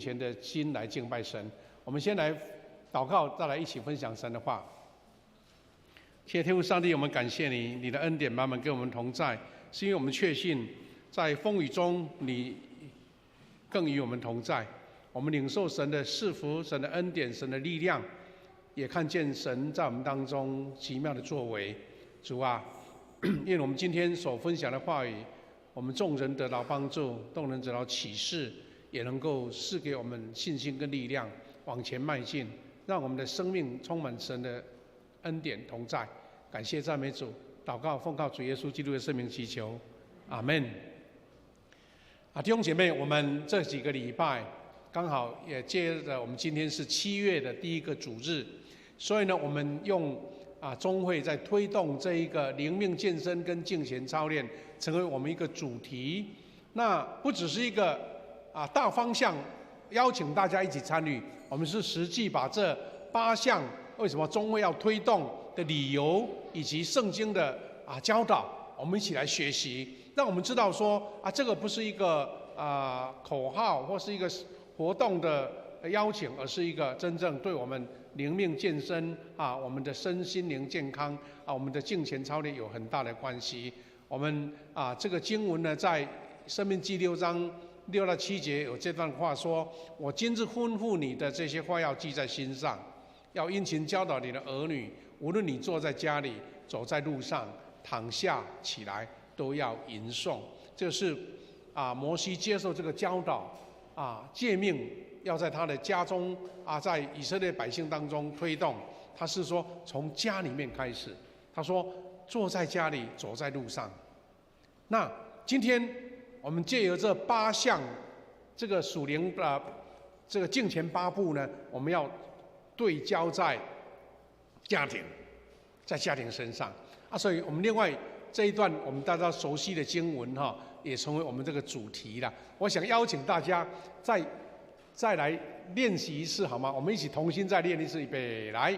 前的心来敬拜神。我们先来祷告，再来一起分享神的话。谢天父上帝，我们感谢你，你的恩典满满跟我们同在，是因为我们确信在风雨中你更与我们同在。我们领受神的赐福、神的恩典、神的力量，也看见神在我们当中奇妙的作为。主啊，愿我们今天所分享的话语，我们众人得到帮助，众人得到启示，也能够赐给我们信心跟力量，往前迈进，让我们的生命充满神的恩典同在。感谢赞美主，祷告奉靠主耶稣基督的圣名祈求，阿们。弟兄姐妹，我们这几个礼拜刚好也接着我们今天是7月的第一个主日，所以呢，我们用中会在推动这一个灵命健身跟敬虔操练，成为我们一个主题。那不只是一个大方向，邀请大家一起参与。我们是实际把这8项为什么中会要推动的理由，以及圣经的教导，我们一起来学习，让我们知道说这个不是一个口号或是一个活动的邀请，而是一个真正对我们灵命健身我们的身心灵健康我们的敬虔操练有很大的关系。我们这个经文呢，在申命记6章6到7节有这段话说：“我今日吩咐你的这些话要记在心上，要殷勤教导你的儿女，无论你坐在家里，走在路上，躺下起来，都要吟诵。”这是摩西接受这个教导诫命，要在他的家中在以色列百姓当中推动。他是说从家里面开始，他说坐在家里，走在路上。那今天我们借由这8项这个属灵的这个敬虔8步呢，我们要对焦在家庭，在家庭身上所以我们另外这一段我们大家熟悉的经文也成为我们这个主题了。我想邀请大家再来练习一次好吗？我们一起同心再练一次，预备来。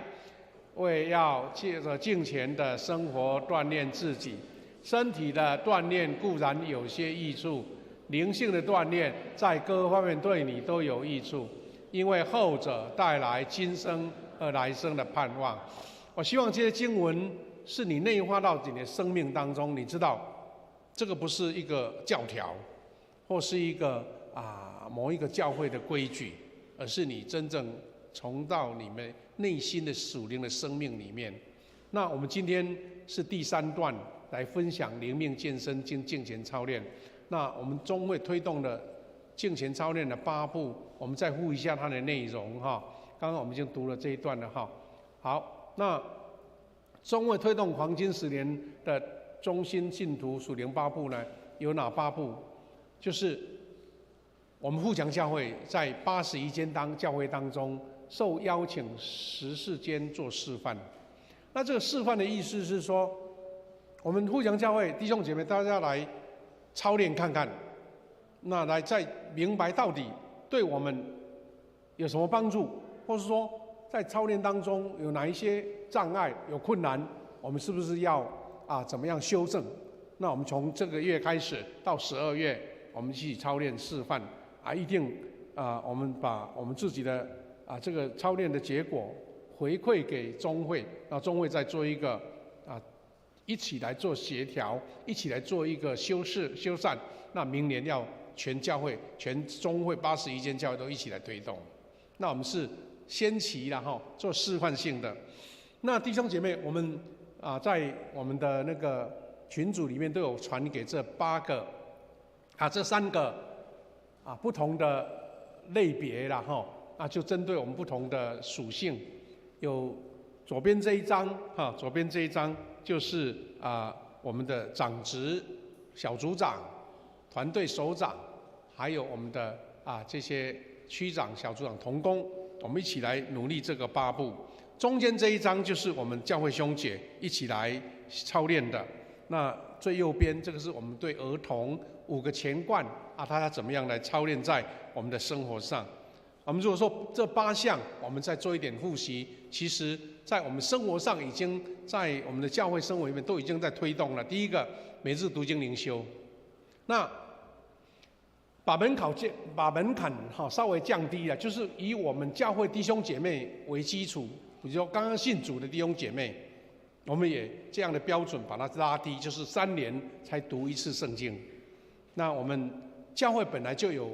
为要借着敬虔的生活锻炼自己，身体的锻炼固然有些益处，灵性的锻炼在各方面对你都有益处，因为后者带来今生和来生的盼望。我希望这些经文是你内化到你的生命当中，你知道这个不是一个教条，或是一个某一个教会的规矩，而是你真正从到你们内心的属灵的生命里面。那我们今天是第3段来分享灵命健身敬虔操练。那我们中会推动的敬虔操练的8步，我们再复一下它的内容刚刚我们已经读了这一段了好，那中会推动黄金10年的中心信徒属灵8步呢，有哪8步？就是我们富强教会在81间教会当中受邀请14间做示范。那这个示范的意思是说，我们富强教会弟兄姐妹大家来操练看看，那来再明白到底对我们有什么帮助，或是说在操练当中有哪一些障碍、有困难，我们是不是要怎么样修正？那我们从这个月开始到12月，我们一起操练示范一定我们把我们自己的这个操练的结果回馈给中会，那中会再做一个一起来做协调，一起来做一个修缮。那明年要全教会、全中会81间教会都一起来推动。那我们是先期做示范性的。那弟兄姐妹，我们在我们的那个群组里面都有传给这8个这3个不同的类别啦就针对我们不同的属性。有左边这一张左边这一张就是我们的长职、小组长、团队首长，还有我们的这些区长、小组长同工，我们一起来努力这个8步。中间这一张就是我们教会兄姐一起来操练的。那最右边这个是我们对儿童5个前冠他怎么样来操练在我们的生活上。我们如果说这8项我们再做一点复习，其实在我们生活上已经在我们的教会生活里面都已经在推动了。第一个，每日读经灵修。那把门槛稍微降低了，就是以我们教会弟兄姐妹为基础，比如说刚刚信主的弟兄姐妹，我们也这样的标准把它拉低，就是3年才读一次圣经。那我们教会本来就有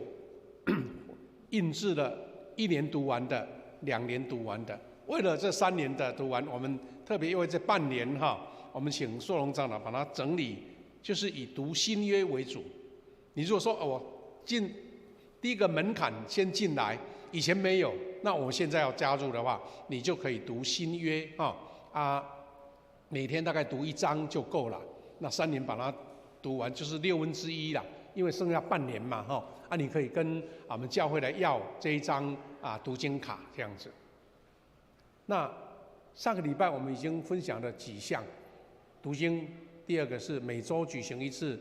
印制了1年读完的、2年读完的。为了这3年的读完，我们特别因为这半年我们请硕龙长老把它整理，就是以读新约为主。你如果说我第一个门槛先进来，以前没有，那我现在要加入的话，你就可以读新约每天大概读1章就够了。那3年把它读完就是1/6啦，因为剩下半年嘛你可以跟我们教会来要这一张读经卡这样子。那上个礼拜我们已经分享了几项读经，第2个是每周举行1次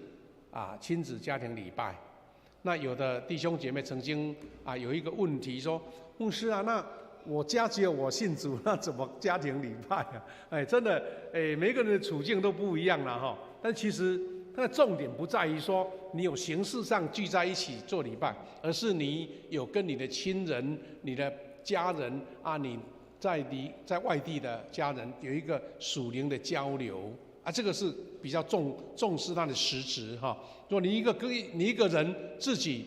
亲子家庭礼拜。那有的弟兄姐妹曾经有一个问题说，牧师那我家只有我信主，那怎么家庭礼拜真的每个人的处境都不一样了但其实它的重点不在于说你有形式上聚在一起做礼拜，而是你有跟你的亲人、你的家人你在外地的家人有一个属灵的交流这个是比较重视它的实质如果你一个人自己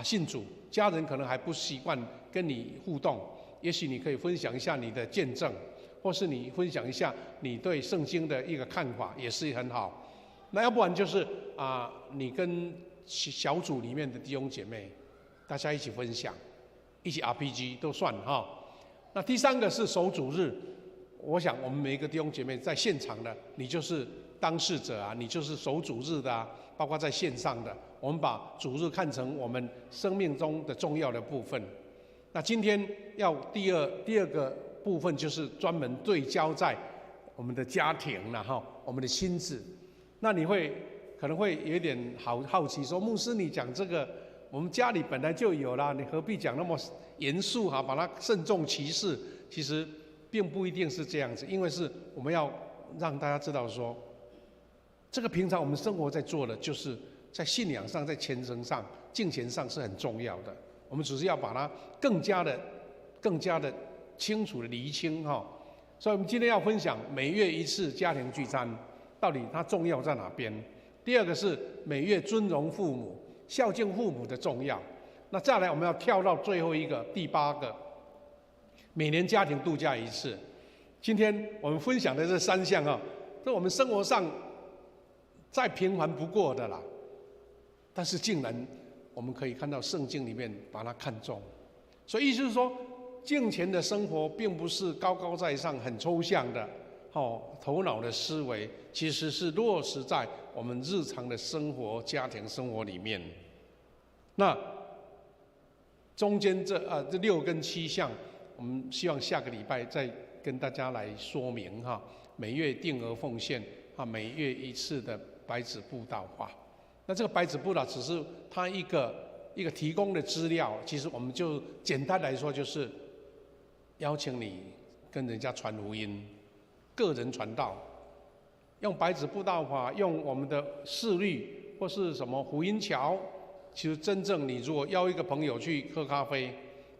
信主，家人可能还不习惯跟你互动，也许你可以分享一下你的见证，或是你分享一下你对圣经的一个看法，也是很好。那要不然就是你跟小组里面的弟兄姐妹，大家一起分享，一起 RPG 都算那第3个是守主日。我想我们每一个弟兄姐妹在现场的，你就是当事者你就是守主日的包括在线上的，我们把主日看成我们生命中的重要的部分。那今天要第二个部分就是专门对焦在我们的家庭我们的亲子。那你可能会有点好奇说，牧师你讲这个我们家里本来就有啦，你何必讲那么严肃把它慎重其事？其实并不一定是这样子，因为是我们要让大家知道说，这个平常我们生活在做的，就是在信仰上、在虔诚上、敬虔上是很重要的。我们只是要把它更加的清楚的厘清所以我们今天要分享每月1次家庭聚餐，到底它重要在哪边？第2个是每月尊荣父母、孝敬父母的重要。那再来我们要跳到最后一个第8个。每年家庭度假1次。今天我们分享的这3项是我们生活上再平凡不过的啦，但是竟然我们可以看到圣经里面把它看重。所以意思是说，敬虔的生活并不是高高在上、很抽象的头脑的思维，其实是落实在我们日常的生活、家庭生活里面。那中间这6跟7项。我们希望下个礼拜再跟大家来说明每月定额奉献每月1次的白纸布道化。那这个白纸布道只是它一个提供的资料，其实我们就简单来说就是邀请你跟人家传福音，个人传道，用白纸布道法，用我们的视律或是什么福音桥。其实真正你如果邀一个朋友去喝咖啡，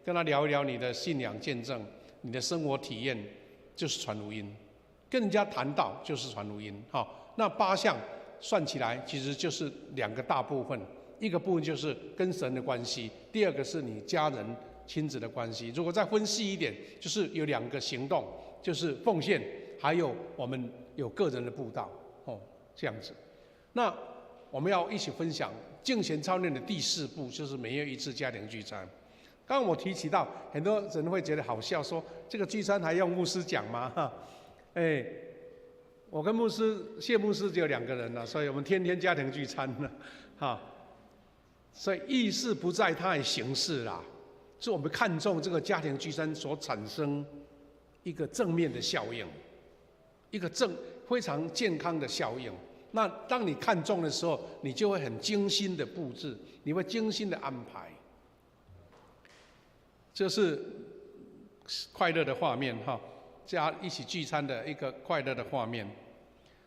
跟他聊一聊你的信仰见证、你的生活体验，就是传福音；跟人家谈道就是传福音。那8项算起来，其实就是2个大部分，一个部分就是跟神的关系，第2个是你家人、亲子的关系。如果再分细一点，就是有2个行动，就是奉献，还有我们有个人的布道，这样子。那我们要一起分享敬虔操练的第4步，就是每月1次家庭聚餐。刚刚我提起到，很多人会觉得好笑，说这个聚餐还用牧师讲吗？我跟谢牧师只有2个人了，所以我们天天家庭聚餐了，所以意思不在它的形式啦，是我们看重这个家庭聚餐所产生一个正面的效应，一个非常健康的效应。那当你看重的时候，你就会很精心的布置，你会精心的安排。这是快乐的画面家一起聚餐的一个快乐的画面。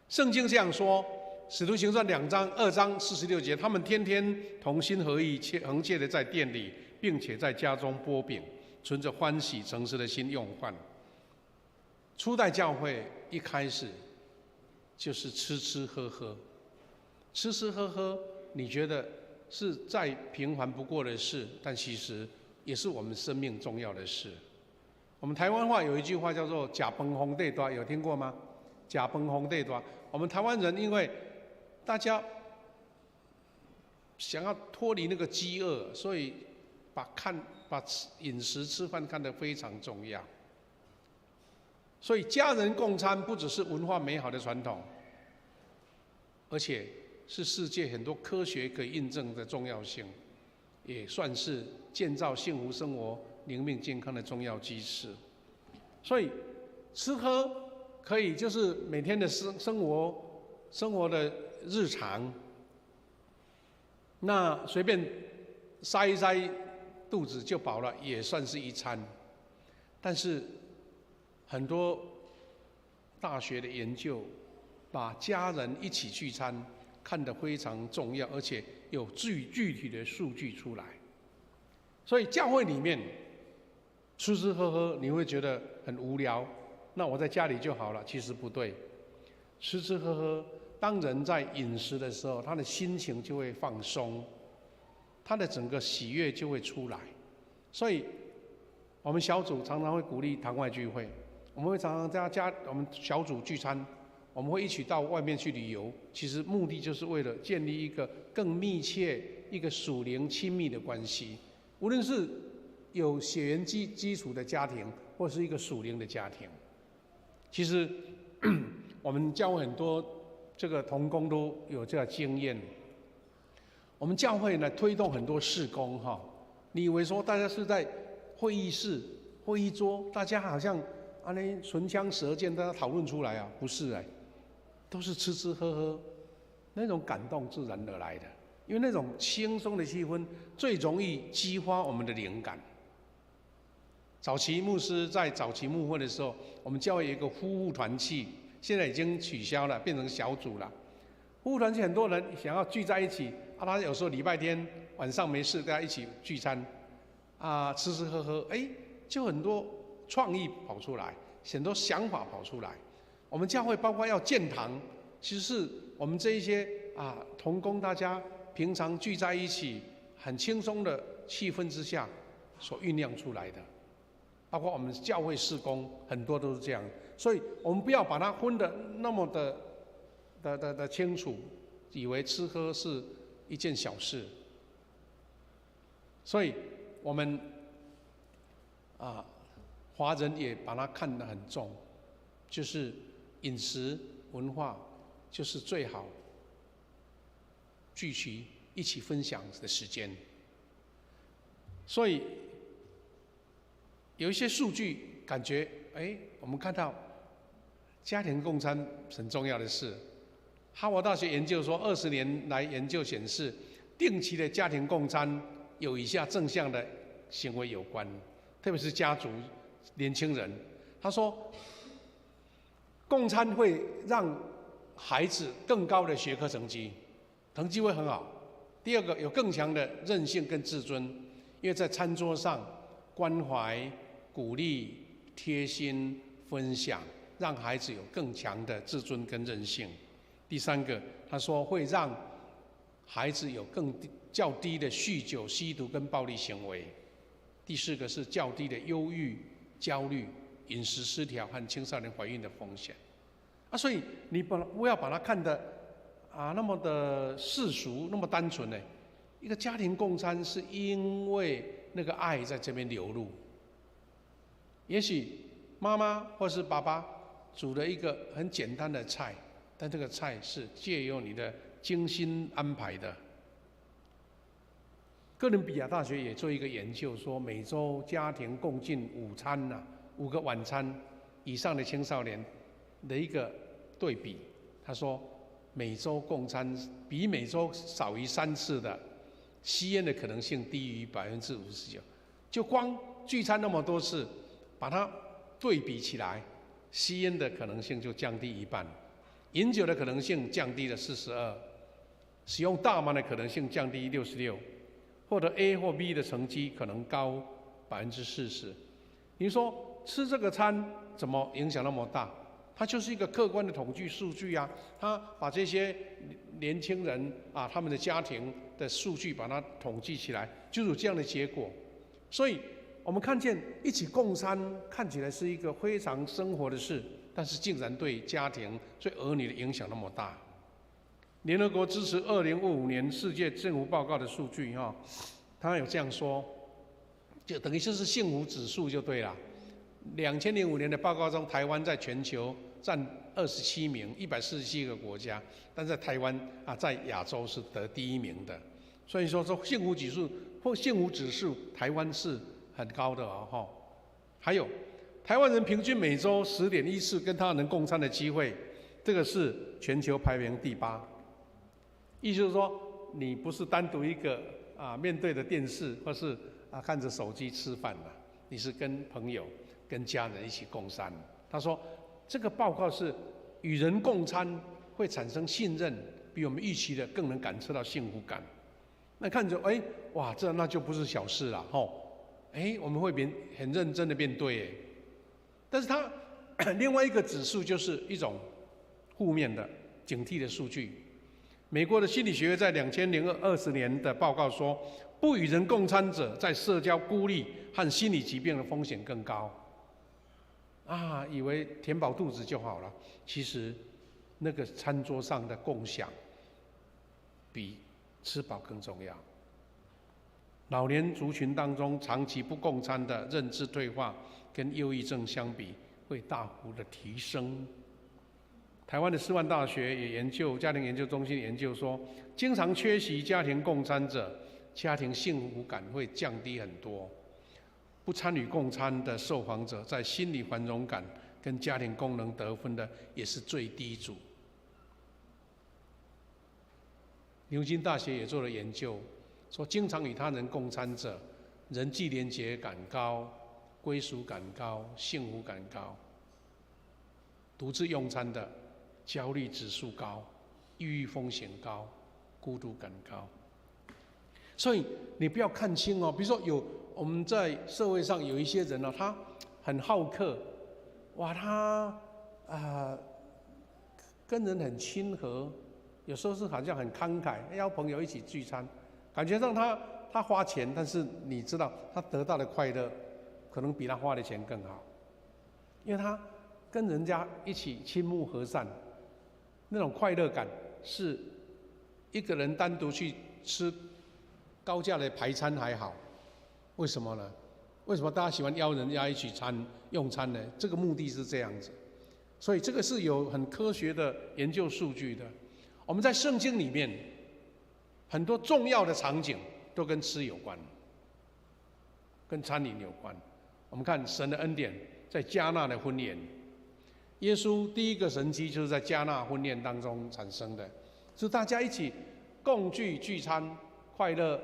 圣经这样说：使徒行传2章46节，他们天天同心合意，恒切的在店里，并且在家中擘饼，存着欢喜诚实的心用饭。初代教会一开始就是吃吃喝喝，吃吃喝喝，你觉得是再平凡不过的事，但其实也是我们生命重要的事。我们台湾话有一句话叫做"假崩红地多"，有听过吗？假崩红地多。我们台湾人因为大家想要脱离那个饥饿，所以把饮食吃饭看得非常重要。所以家人共餐不只是文化美好的传统，而且是世界很多科学可以印证的重要性，也算是建造幸福生活、灵命健康的重要基石。所以吃喝可以就是每天的生活的日常，那随便塞一塞肚子就饱了，也算是一餐。但是很多大学的研究把家人一起聚餐看得非常重要，而且有具体的数据出来。所以教会里面吃吃喝喝你会觉得很无聊，那我在家里就好了，其实不对。吃吃喝喝，当人在饮食的时候，他的心情就会放松，他的整个喜悦就会出来。所以我们小组常常会鼓励堂外聚会，我们会常常在我们小组聚餐，我们会一起到外面去旅游，其实目的就是为了建立一个更密切、一个属灵亲密的关系。无论是有血缘基础的家庭，或是一个属灵的家庭，其实我们教会很多这个同工都有这个经验。我们教会呢推动很多事工哈，你以为说大家是在会议室、会议桌，大家好像那唇枪舌剑，大家讨论出来啊？不是哎，都是吃吃喝喝，那种感动自然而来的。因为那种轻松的气氛，最容易激发我们的灵感。早期牧师在早期牧会的时候，我们教会有一个夫妇团契，现在已经取消了，变成小组了。夫妇团契很多人想要聚在一起，他有时候礼拜天晚上没事，大家一起聚餐，吃吃喝喝，就很多创意跑出来，很多想法跑出来。我们教会包括要建堂，其实是我们这一些同工大家平常聚在一起，很轻松的气氛之下所酝酿出来的。包括我们教会事工，很多都是这样，所以我们不要把它分得那么的清楚，以为吃喝是一件小事。所以我们华人也把它看得很重，就是饮食文化就是最好聚集一起分享的时间。所以有一些数据感觉，我们看到家庭共餐很重要的事。哈佛大学研究说，20年来研究显示，定期的家庭共餐有以下正向的行为有关，特别是家族年轻人。他说，共餐会让孩子更高的学科成绩会很好。第二个，有更强的韧性跟自尊，因为在餐桌上关怀、鼓励、贴心、分享，让孩子有更强的自尊跟韧性。第三个，他说会让孩子有较低的酗酒、吸毒跟暴力行为。第四个是较低的忧郁、焦虑、饮食失调和青少年怀孕的风险。所以你不要把它看得那么的世俗，那么单纯呢。一个家庭共餐是因为那个爱在这边流露。也许妈妈或是爸爸煮了一个很简单的菜，但这个菜是借由你的精心安排的。哥伦比亚大学也做一个研究，说每周家庭共进午餐5个晚餐以上的青少年的一个对比。他说，每周共餐比每周少于3次的吸烟的可能性低于59%。就光聚餐那么多次，把它对比起来，吸烟的可能性就降低一半。饮酒的可能性降低了42%，使用大麻的可能性降低66%，获得 A 或 B 的成绩可能高40%。你说吃这个餐怎么影响那么大？它就是一个客观的统计数据啊，它把这些年轻人啊他们的家庭的数据把它统计起来，就有这样的结果。所以我们看见一起共餐看起来是一个非常生活的事，但是竟然对家庭、对儿女的影响那么大。联合国支持2055年世界幸福报告的数据哈，他有这样说，就等于就是幸福指数就对了。2005年的报告中，台湾在全球占27名，147个国家，但在台湾啊，在亚洲是得第1名的。所以说幸福指数，台湾是很高的哦。还有，台湾人平均每周10.1次跟他人共餐的机会，这个是全球排名第8。意思就是说，你不是单独一个面对着电视或是看着手机吃饭的，你是跟朋友、跟家人一起共餐。他说，这个报告是与人共餐会产生信任，比我们预期的更能感受到幸福感。那看着哇，那就不是小事了我们会很认真的面对但是它另外一个指数就是一种负面的警惕的数据。美国的心理学在2020年的报告说，不与人共餐者在社交孤立和心理疾病的风险更高。以为填饱肚子就好了，其实那个餐桌上的共享比吃饱更重要。老年族群当中，长期不共餐的认知退化跟忧郁症相比，会大幅的提升。台湾的师范大学也研究，家庭研究中心研究说，经常缺席家庭共餐者，家庭幸福感会降低很多。不参与共餐的受访者，在心理繁荣感跟家庭功能得分的也是最低组。牛津大学也做了研究，说经常与他人共餐者，人际连结感高，归属感高，幸福感高。独自用餐的，焦虑指数高，抑郁风险高，孤独感高。所以你不要看轻比如说我们在社会上有一些人他很好客，哇，他跟人很亲和，有时候是好像很慷慨，邀朋友一起聚餐，感觉上他花钱，但是你知道他得到的快乐，可能比他花的钱更好，因为他跟人家一起亲睦和善，那种快乐感是一个人单独去吃高价的排餐还好。为什么呢？为什么大家喜欢邀人家一起用餐呢？这个目的是这样子，所以这个是有很科学的研究数据的。我们在圣经里面很多重要的场景都跟吃有关，跟餐饮有关。我们看神的恩典在迦纳的婚宴，耶稣第一个神迹就是在迦纳婚宴当中产生的，是大家一起共聚餐，快乐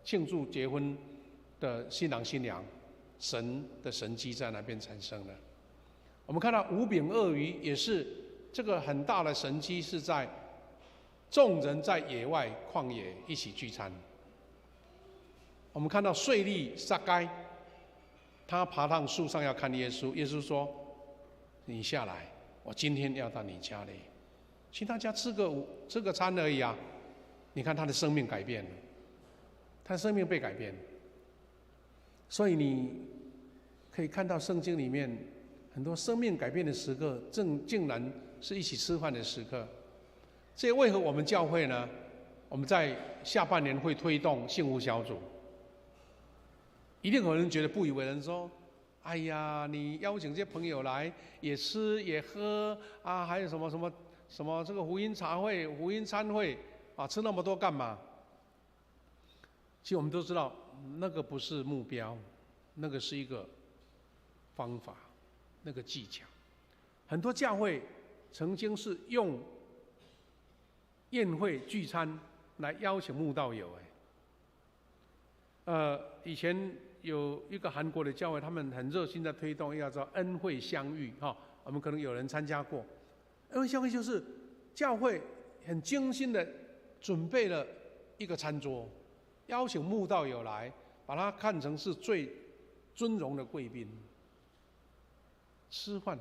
庆祝结婚的新郎新娘，神的神迹在那边产生的。我们看到5饼2鱼也是这个很大的神迹，是在众人在野外旷野一起聚餐。我们看到税吏撒该，他爬上树上要看耶稣，耶稣说：“你下来，我今天要到你家里，请大家吃个餐而已啊。”你看他的生命改变了，他的生命被改变了。所以你可以看到圣经里面很多生命改变的时刻，竟然是一起吃饭的时刻。这为何我们教会呢？我们在下半年会推动幸福小组。一定有人觉得不以为然，说：“哎呀，你邀请这些朋友来，也吃也喝啊，还有什么这个福音茶会、福音餐会啊，吃那么多干嘛？”其实我们都知道，那个不是目标，那个是一个方法，那个技巧。很多教会曾经是用宴会聚餐来邀请慕道友。以前有一个韩国的教会，他们很热心的推动，要叫恩惠相遇我们可能有人参加过。恩惠教会就是教会很精心的准备了一个餐桌，邀请慕道友来，把它看成是最尊荣的贵宾吃饭。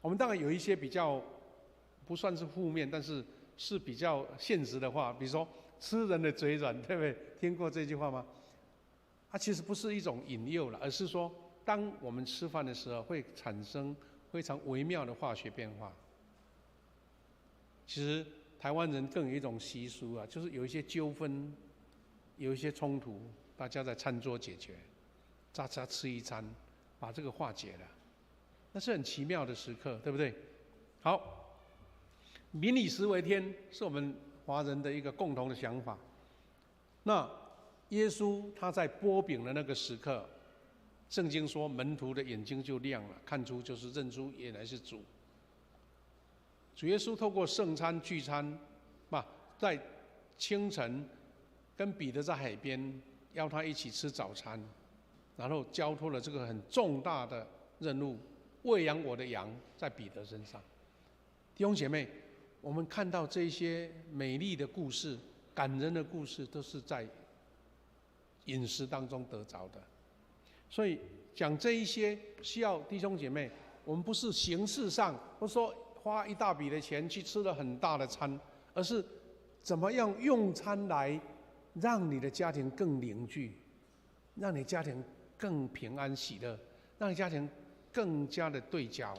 我们当然有一些比较不算是负面，但是是比较现实的话，比如说吃人的嘴软，对不对？听过这句话吗？它其实不是一种引诱了，而是说，当我们吃饭的时候，会产生非常微妙的化学变化。其实台湾人更有一种习俗啊，就是有一些纠纷，有一些冲突，大家在餐桌解决，大家吃一餐，把这个化解了，那是很奇妙的时刻，对不对？好，民以食为天，是我们华人的一个共同的想法。那耶稣他在擘饼的那个时刻，圣经说门徒的眼睛就亮了，看出就是认出原来是主。主耶稣透过圣餐聚餐，在清晨跟彼得在海边邀他一起吃早餐，然后交托了这个很重大的任务，喂养我的羊，在彼得身上。弟兄姐妹，我们看到这些美丽的故事、感人的故事，都是在饮食当中得着的。所以讲这一些，需要弟兄姐妹，我们不是形式上，或者说花一大笔的钱去吃了很大的餐，而是怎么样用餐来让你的家庭更凝聚，让你家庭更平安喜乐，让你家庭更加的对焦。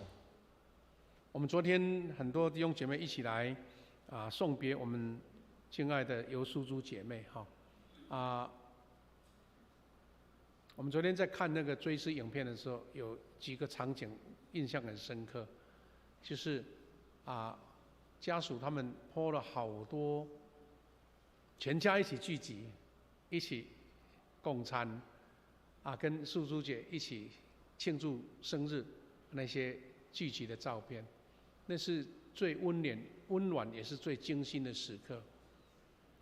我们昨天很多弟兄姐妹一起来送别我们亲爱的尤素珠姐妹我们昨天在看那个追思影片的时候，有几个场景印象很深刻，就是家属他们po了好多，全家一起聚集，一起共餐，跟素珠姐一起庆祝生日那些聚集的照片，那是最温暖也是最精心的时刻。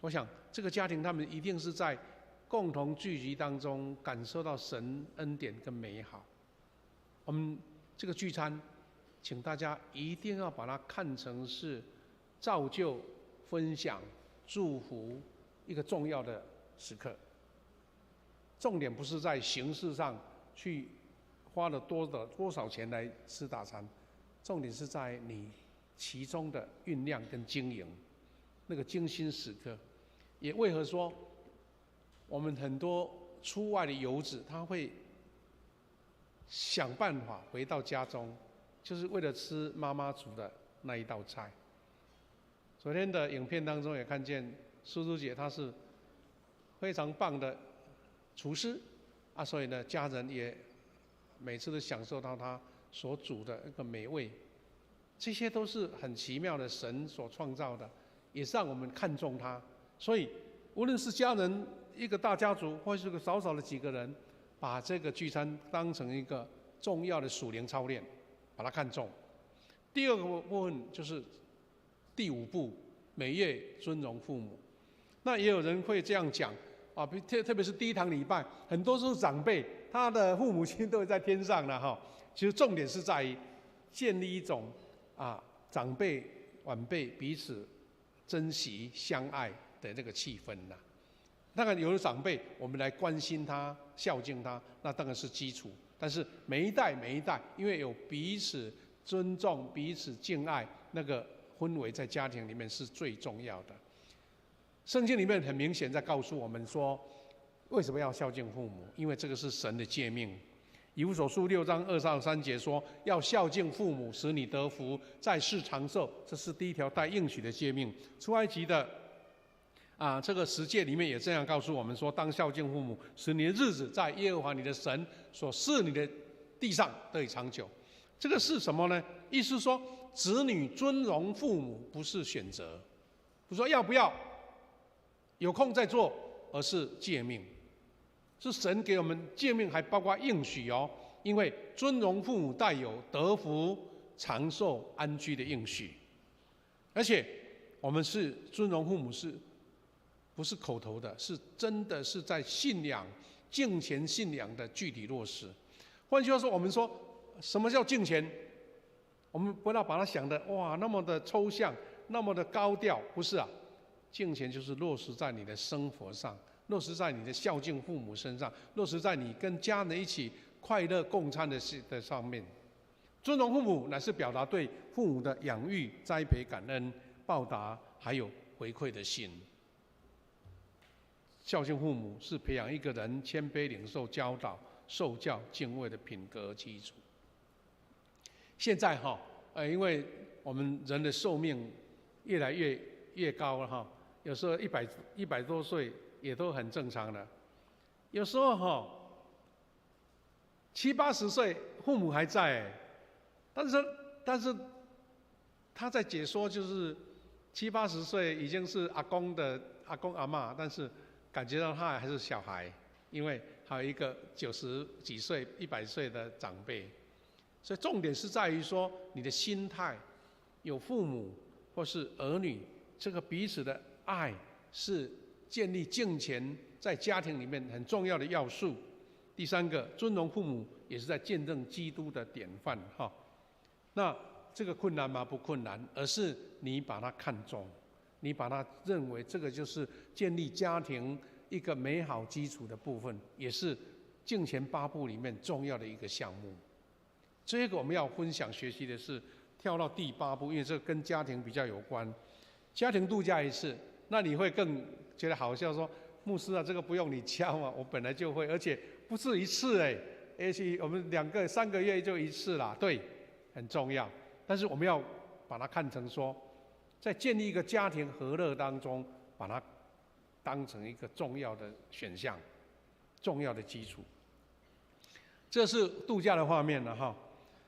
我想这个家庭他们一定是在共同聚集当中感受到神恩典跟美好。我们这个聚餐，请大家一定要把它看成是造就、分享、祝福一个重要的时刻。重点不是在形式上去花了多少钱来吃大餐，重点是在你其中的酝酿跟经营，那个精心时刻。也为何说我们很多出外的游子，他会想办法回到家中，就是为了吃妈妈煮的那一道菜。昨天的影片当中也看见素珠姐她是非常棒的厨师所以呢，家人也每次都享受到她所煮的一个美味。这些都是很奇妙的神所创造的，也是让我们看重它。所以无论是家人一个大家族，或是个少的几个人，把这个聚餐当成一个重要的属灵操练，把它看重。第二个部分就是第5步，每月尊荣父母。那也有人会这样讲特别是第一堂礼拜，很多都是长辈，他的父母亲都在天上了其实重点是在于建立一种长辈晚辈彼此珍惜相爱的那个气氛呐。当然有的长辈我们来关心他孝敬他，那当然是基础，但是每一代因为有彼此尊重彼此敬爱，那个氛围在家庭里面是最重要的。圣经里面很明显在告诉我们说，为什么要孝敬父母？因为这个是神的诫命。以弗所书6章2到3节说，要孝敬父母，使你得福，在世长寿，这是第一条带应许的诫命。出埃及的这个10诫里面也这样告诉我们说，当孝敬父母，使你的日子在耶和华你的神所赐你的地上得以长久。这个是什么呢？意思说，子女尊荣父母不是选择，不是说要不要有空再做，而是诫命，是神给我们诫命，还包括应许因为尊荣父母带有得福、长寿、安居的应许，而且我们是尊荣父母，是不是口头的？是真的是在信仰、敬虔信仰的具体落实。换句话说，我们说什么叫敬虔？我们不要把它想的哇那么的抽象，那么的高调，不是啊。敬虔就是落实在你的生活上，落实在你的孝敬父母身上，落实在你跟家人一起快乐共餐的上面。尊荣父母乃是表达对父母的养育、栽培、感恩、报答还有回馈的心。孝敬父母是培养一个人谦卑领受教导、受教敬畏的品格基础。现在因为我们人的寿命越来越高了有时候100多岁也都很正常的。有时候70、80岁父母还在，但是他在解说就是70、80岁已经是阿公阿嬷，但是感觉到他还是小孩，因为还有一个90几岁、100岁的长辈。所以重点是在于说你的心态，有父母或是儿女，这个彼此的爱是建立敬虔在家庭里面很重要的要素。第三个，尊荣父母也是在见证基督的典范那这个困难吗？不困难，而是你把它看重，你把它认为这个就是建立家庭一个美好基础的部分，也是敬虔8部里面重要的一个项目。这个我们要分享学习的是跳到第8部，因为这跟家庭比较有关。家庭度假一次，那你会更觉得好笑说，牧师啊，这个不用你教啊，我本来就会，而且不是一次而且我们2个3个月就一次啦，对，很重要。但是我们要把它看成说，在建立一个家庭和乐当中，把它当成一个重要的选项，重要的基础。这是度假的画面了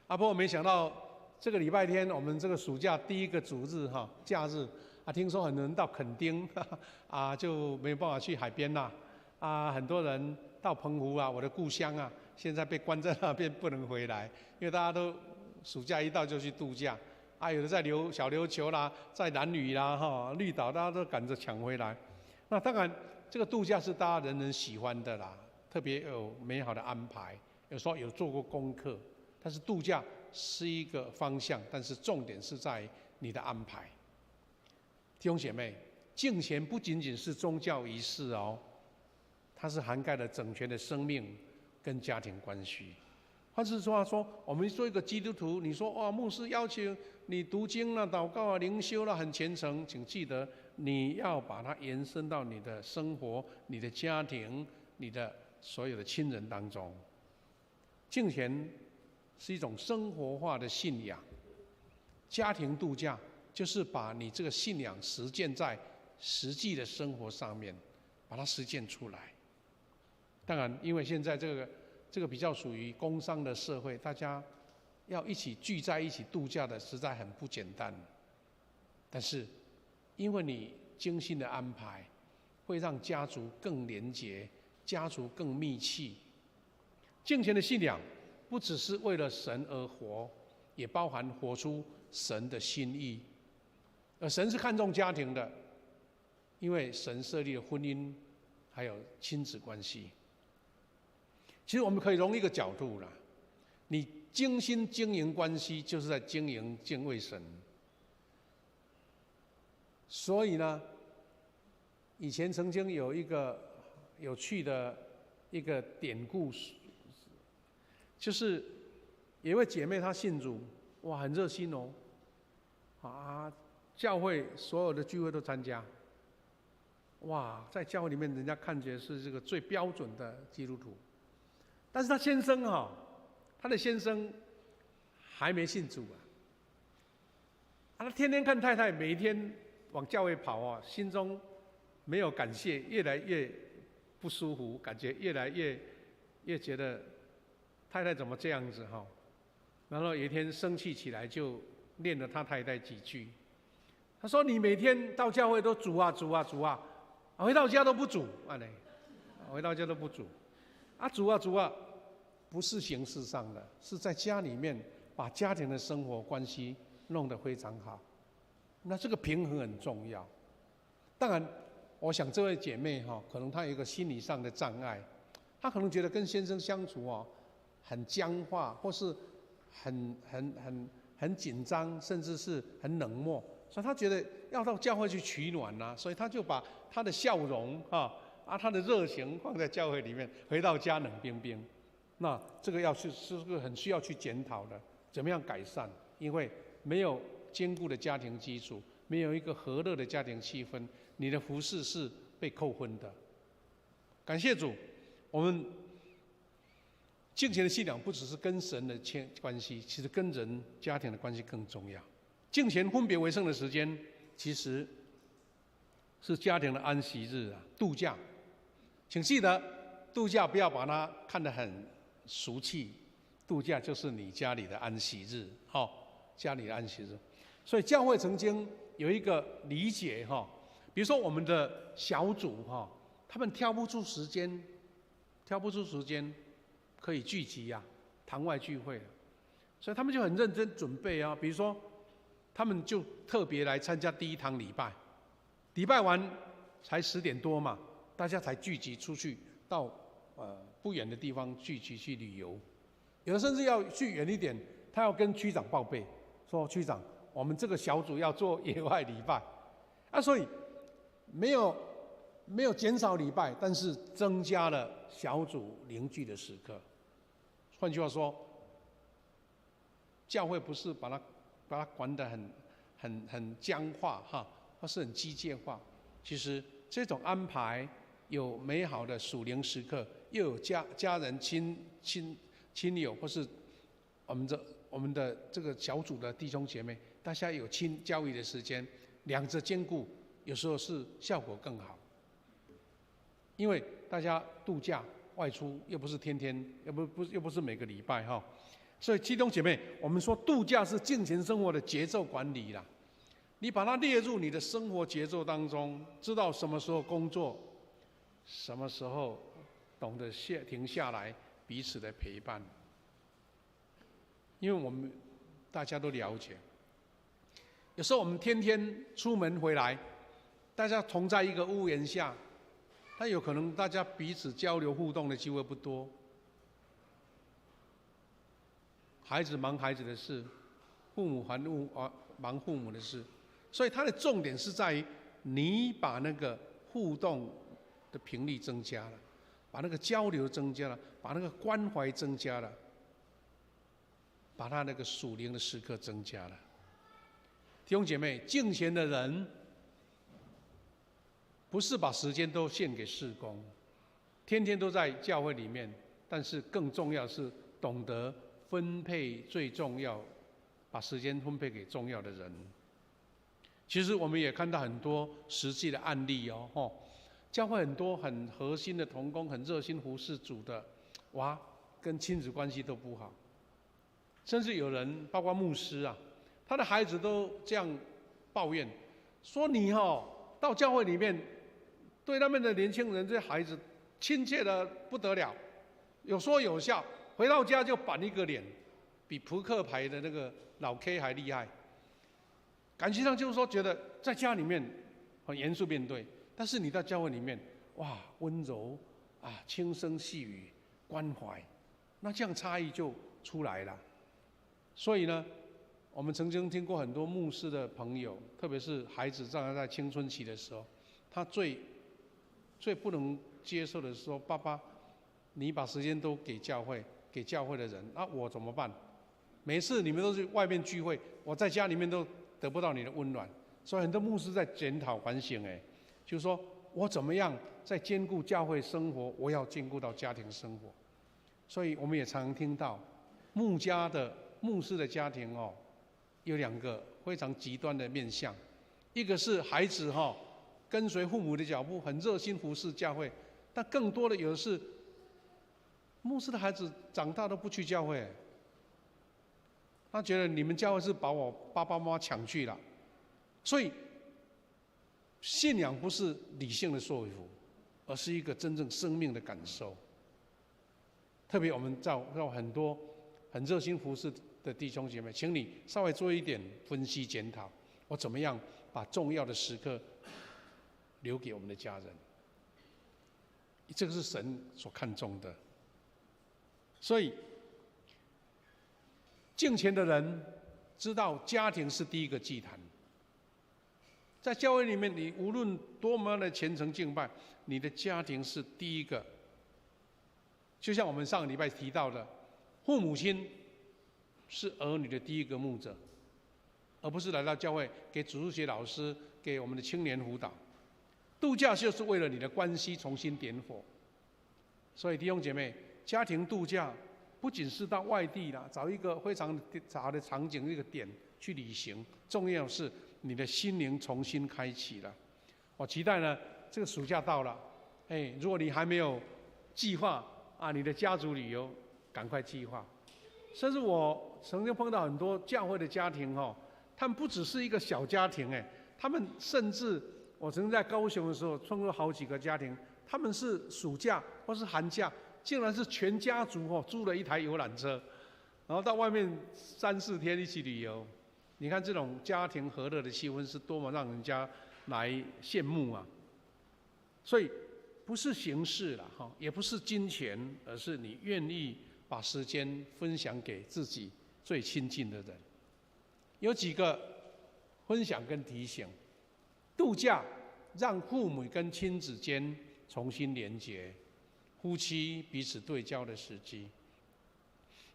不过没想到这个礼拜天我们这个暑假第1个主日假日听说很多人到垦丁就没有办法去海边啦很多人到澎湖我的故乡现在被关在那边不能回来，因为大家都暑假一到就去度假有的在小琉球啦，在兰屿啦绿岛，大家都赶着抢回来。那当然这个度假是大家人人喜欢的啦，特别有美好的安排，有时候有做过功课。但是度假是一个方向，但是重点是在你的安排。弟兄姐妹，敬虔不仅仅是宗教仪式它是涵盖了整全的生命跟家庭关系。换句话说，我们做一个基督徒，你说牧师要求你读经啦、祷告灵修啦，很虔诚，请记得你要把它延伸到你的生活、你的家庭、你的所有的亲人当中。敬虔是一种生活化的信仰，家庭度假就是把你这个信仰实践在实际的生活上面，把它实践出来。当然，因为现在这个比较属于工商的社会，大家要一起聚在一起度假的实在很不简单。但是，因为你精心的安排，会让家族更连结，家族更密契。敬虔的信仰不只是为了神而活，也包含活出神的心意。而神是看重家庭的，因为神设立了婚姻，还有亲子关系。其实我们可以从一个角度啦，你精心经营关系，就是在经营敬畏神。所以呢，以前曾经有一个有趣的一个典故，就是有一位姐妹她信主，很热心教会所有的聚会都参加，在教会里面人家看起来是这个最标准的基督徒。但是他先生他的先生还没信主他天天看太太每一天往教会跑心中没有感谢，越来越不舒服，感觉越来越觉得太太怎么这样子然后有一天生气起来，就念了他太太几句。他说：“你每天到教会都煮啊，回到家都不煮回到家都不煮煮不是形式上的，是在家里面把家庭的生活关系弄得非常好。那这个平衡很重要。当然，我想这位姐妹可能她有一个心理上的障碍，她可能觉得跟先生相处很僵化，或是很很紧张，甚至是很冷漠，所以他觉得要到教会去取暖呐，所以他就把他的笑容他的热情放在教会里面，回到家冷冰冰。那这个是个很需要去检讨的，怎么样改善？因为没有坚固的家庭基础，没有一个和乐的家庭气氛，你的服事是被扣分的。感谢主，我们敬虔的信仰不只是跟神的关系，其实跟人家庭的关系更重要。敬虔分别为圣的时间，其实是家庭的安息日啊，度假。请记得，度假不要把它看得很俗气，度假就是你家里的安息日，家里的安息日。所以教会曾经有一个理解比如说我们的小组他们挑不出时间可以聚集堂外聚会，所以他们就很认真准备比如说他们就特别来参加第一堂礼拜，礼拜完才10点多嘛，大家才聚集出去到不远的地方聚集去旅游，有的甚至要去远一点，他要跟区长报备，说区长，我们这个小组要做野外礼拜所以没有减少礼拜，但是增加了小组凝聚的时刻。换句话说，教会不是把它管得很僵化或是很机械化。其实这种安排有美好的属灵时刻，又有家人亲友或是我们的这个小组的弟兄姐妹，大家有亲教育的时间，两者兼顾，有时候是效果更好。因为大家度假外出又不是天天，又不是每个礼拜所以弟兄姐妹，我们说度假是敬虔生活的节奏管理啦。你把它列入你的生活节奏当中，知道什么时候工作，什么时候懂得停下来彼此的陪伴。因为我们大家都了解，有时候我们天天出门回来，大家同在一个屋檐下，但有可能大家彼此交流互动的机会不多，孩子忙孩子的事，父母忙父母的事，所以它的重点是在于你把那个互动的频率增加了，把那个交流增加了，把那个关怀增加了，把他那个属灵的时刻增加了。弟兄姐妹，敬虔的人不是把时间都献给事工，天天都在教会里面，但是更重要是懂得分配最重要，把时间分配给重要的人。其实我们也看到很多实际的案例教会很多很核心的同工，很热心服事主的，跟亲子关系都不好，甚至有人包括牧师他的孩子都这样抱怨，说你到教会里面对他们的年轻人这些孩子亲切的不得了，有说有笑，回到家就板一个脸，比扑克牌的那个老 K 还厉害。感觉上就是说，觉得在家里面很严肃面对，但是你到教会里面，温柔轻声细语关怀，那这样差异就出来了。所以呢，我们曾经听过很多牧师的朋友，特别是孩子在青春期的时候，他最不能接受的是说，爸爸，你把时间都给教会的人，我怎么办？每次你们都去外面聚会，我在家里面都得不到你的温暖。所以很多牧师在检讨反省，就是说我怎么样在兼顾教会生活，我要兼顾到家庭生活。所以我们也常常听到牧师的家庭有2个非常极端的面向，一个是孩子跟随父母的脚步，很热心服事教会，但更多的有的是牧师的孩子长大都不去教会，他觉得你们教会是把我爸爸妈妈抢去了。所以信仰不是理性的说服，而是一个真正生命的感受。特别我们在很多很热心服事的弟兄姐妹，请你稍微做一点分析检讨，我怎么样把重要的时刻留给我们的家人。这个是神所看重的。所以敬虔的人知道家庭是第一个祭坛。在教会里面，你无论多么的虔诚敬拜，你的家庭是第一个。就像我们上个礼拜提到的，父母亲是儿女的第一个牧者，而不是来到教会给主日学老师、给我们的青年辅导。度假就是为了你的关系重新点火。所以弟兄姐妹，家庭度假不仅是到外地啦，找一个非常好的场景、一个点去旅行，重要是你的心灵重新开启了。我期待呢，这个暑假到了，如果你还没有计划你的家族旅游，赶快计划。甚至我曾经碰到很多教会的家庭他们不只是一个小家庭他们甚至我曾经在高雄的时候碰到好几个家庭，他们是暑假或是寒假，竟然是全家族租了一台游览车，然后到外面3、4天一起旅游。你看这种家庭和乐的气氛是多么让人家来羡慕啊！所以不是形式啦，也不是金钱，而是你愿意把时间分享给自己最亲近的人。有几个分享跟提醒：度假让父母跟亲子间重新连结，夫妻彼此对焦的时机。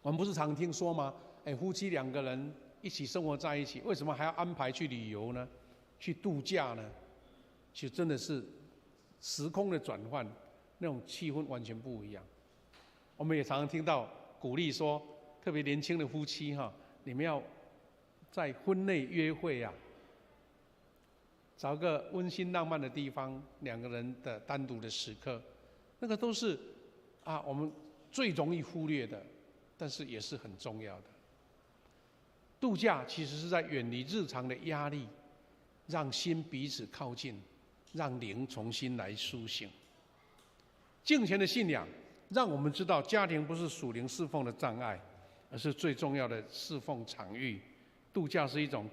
我们不是常听说吗？夫妻2个人一起生活在一起，为什么还要安排去旅游呢？去度假呢？其实真的是时空的转换，那种气氛完全不一样。我们也常常听到鼓励说，特别年轻的夫妻你们要在婚内约会找个温馨浪漫的地方，2个人的单独的时刻，那个都是我们最容易忽略的，但是也是很重要的。度假其实是在远离日常的压力，让心彼此靠近，让灵重新来苏醒。敬虔的信仰让我们知道，家庭不是属灵侍奉的障碍，而是最重要的侍奉场域。度假是一种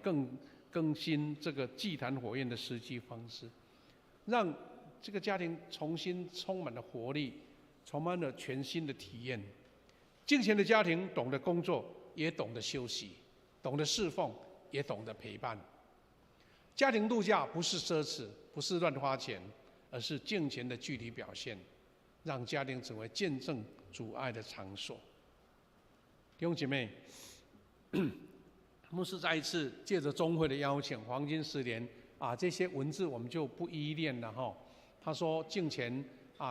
更新这个祭坛火焰的实际方式，让这个家庭重新充满了活力，充满了全新的体验。敬虔的家庭懂得工作，也懂得休息，懂得侍奉，也懂得陪伴。家庭度假不是奢侈，不是乱花钱，而是敬虔的具体表现，让家庭成为见证主爱的场所。弟兄姐妹，牧师再一次借着中会的邀请，黄金10年这些文字我们就不一一念了他说，敬虔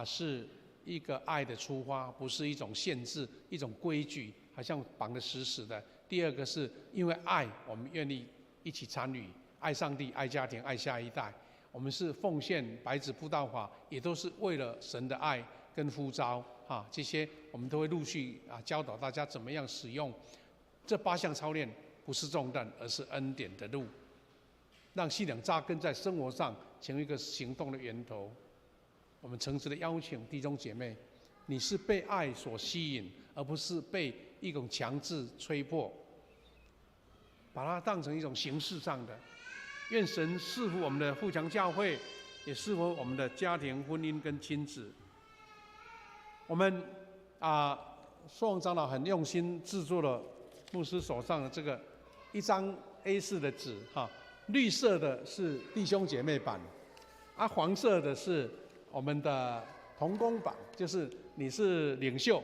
是一个爱的出发，不是一种限制、一种规矩，好像绑得死死的。第二个是因为爱，我们愿意一起参与，爱上帝、爱家庭、爱下一代。我们是奉献白纸布道法，也都是为了神的爱跟呼召这些我们都会陆续教导大家怎么样使用这8项操练。不是重担，而是恩典的路，让信仰扎根在生活上，成为一个行动的源头。我们诚挚的邀请弟兄姐妹，你是被爱所吸引，而不是被一种强制吹迫，把它当成一种形式上的。愿神赐福我们的富强教会，也赐福我们的家庭、婚姻跟亲子。我们宋长老很用心制作了牧师手上的这个1张 A4 的纸绿色的是弟兄姐妹版，黄色的是我们的同工版，就是你是领袖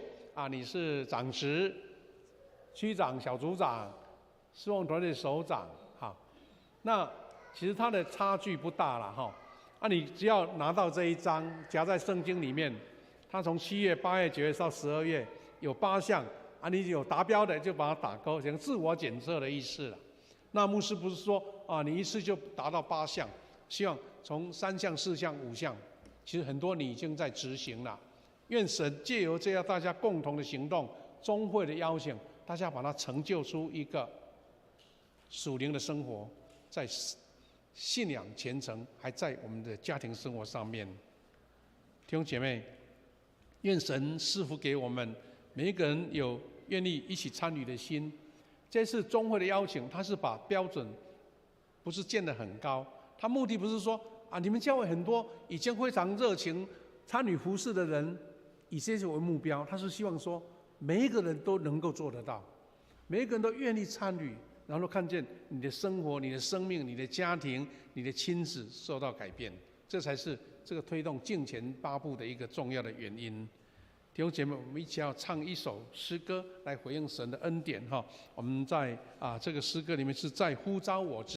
你是长职、区长、小组长、侍奉团队首长那其实它的差距不大了你只要拿到这1张，夹在圣经里面，它从7月、8月、9月到12月有8项。你有达标的就把它打勾，像自我检测的意思了。那牧师不是说你一次就达到8项，希望从3项、4项、5项，其实很多你已经在执行了。愿神借由这样大家共同的行动，中会的邀请，大家把它成就出一个属灵的生活，在信仰虔诚，还在我们的家庭生活上面。弟兄姐妹，愿神赐福给我们每一个人有愿意一起参与的心。这次中会的邀请，他是把标准不是建得很高，他目的不是说你们教会很多已经非常热情参与服事的人，以这些为目标，他是希望说每一个人都能够做得到，每一个人都愿意参与，然后看见你的生活、你的生命、你的家庭、你的亲子受到改变，这才是这个推动敬前8步的一个重要的原因。弟兄姐妹，我们一起要唱一首诗歌来回应神的恩典哈。我们在这个诗歌里面是在呼召我之